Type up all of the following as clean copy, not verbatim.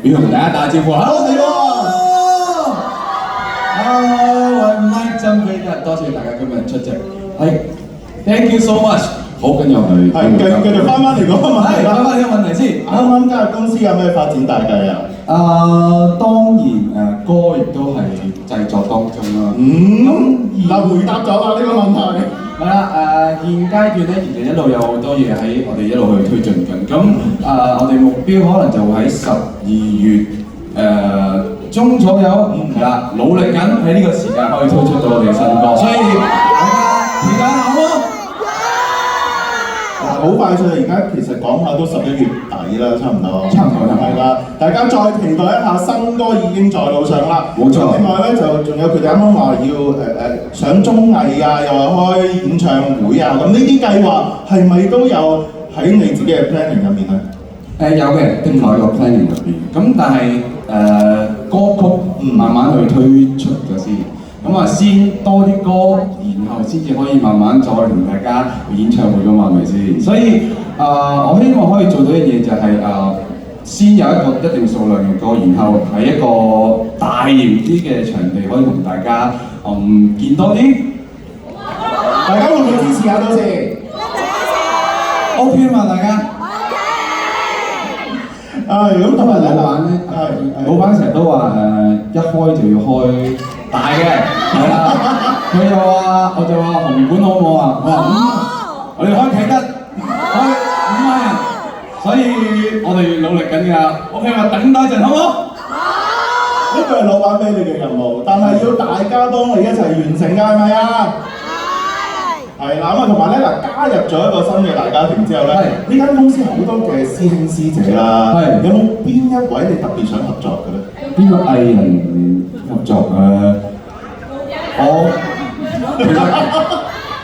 要同大家打招呼。Hello， 你好。喂 ，Mike 真俾多謝大家今日出席。係 ，Thank you so much。好，跟住我哋繼續翻嚟嗰個問題啦。翻返呢個問題先。啱啱加入公司有咩發展大計啊？當然歌亦都係製作當中啦。嗱回答咗啦呢個問題。係啦，現階段咧，其實一路有好多嘢喺我哋一路去推進緊。咁我哋目標可能就會喺12月中左右，係啦，努力緊喺呢個時間可以推出到我哋嘅新歌，所以大家期待下好冇？好快脆，而家其實講下都11月底啦，差唔多。係啦，大家再期待一下新歌已經在路上啦。冇錯。另外咧就仲有佢哋啱啱話要上綜藝啊，又話開演唱會啊，咁呢啲計劃係咪都有喺你自己嘅 planning 入面咧？有嘅，的確喺個 planning 入邊。咁但係歌曲慢慢去推出咗先。咁先多啲歌，然後先至可以慢慢再同大家演唱會噶嘛，係咪先？所以我希望可以做到一樣嘢就係先有一個一定數量嘅歌，然後喺一個大型啲嘅場地可以同大家見多啲。大家會唔會支持下到時 ？OK 嘛，大家。咁今日老闆成日都話一開就要開大嘅，係啦。佢就話，我就話紅館好唔好啊？我話我哋開啟德，開5萬人，所以我哋努力緊㗎。OK 嘛，等多一陣好唔好？呢個係老闆俾你嘅任務，但係要大家幫你一齊完成㗎，係咪啊？係啦，咁同埋咧加入咗一個新嘅大家庭之後咧，呢間公司好多嘅師兄師姐啦，有冇邊一位你特別想合作嘅咧？邊個藝人合作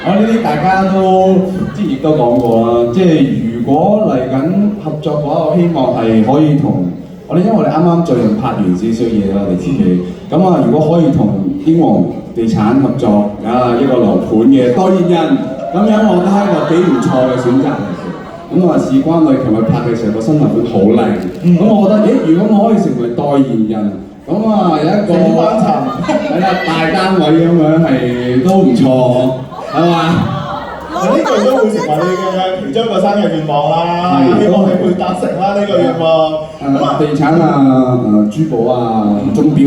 我呢啲大家都之前亦都講過啦，即係如果嚟緊合作嘅話，我希望係可以同我哋，因為我哋啱啱最近拍完少少嘢啦，我哋自己咁如果可以同英皇地產合作一個樓盤嘅代言人，咁樣我覺得係一個幾唔錯嘅選擇嚟嘅。咁事關我哋琴日拍嘅時候個新樓盤好靚，咁我覺得如果我可以成為代言人，咁有一個係啦大單位咁樣係都唔錯，係嘛？呢個都會成為你嘅其中一個生日願望啦，希望你會達成啦呢個願望。地產珠寶鐘錶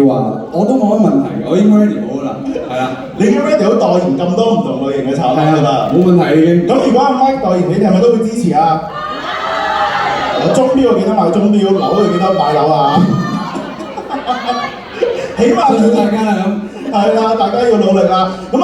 我都冇乜問題，我已經 ready 好啦，係啦。你已經 ready 好代言咁多唔同類型嘅產品㗎啦，冇問題已經。咁如果Mike 代言，你哋係咪都會支持啊？鐘錶我記得買鐘錶，樓我記得買樓啊！起碼大家啦咁。係啦，大家要努力啦。咁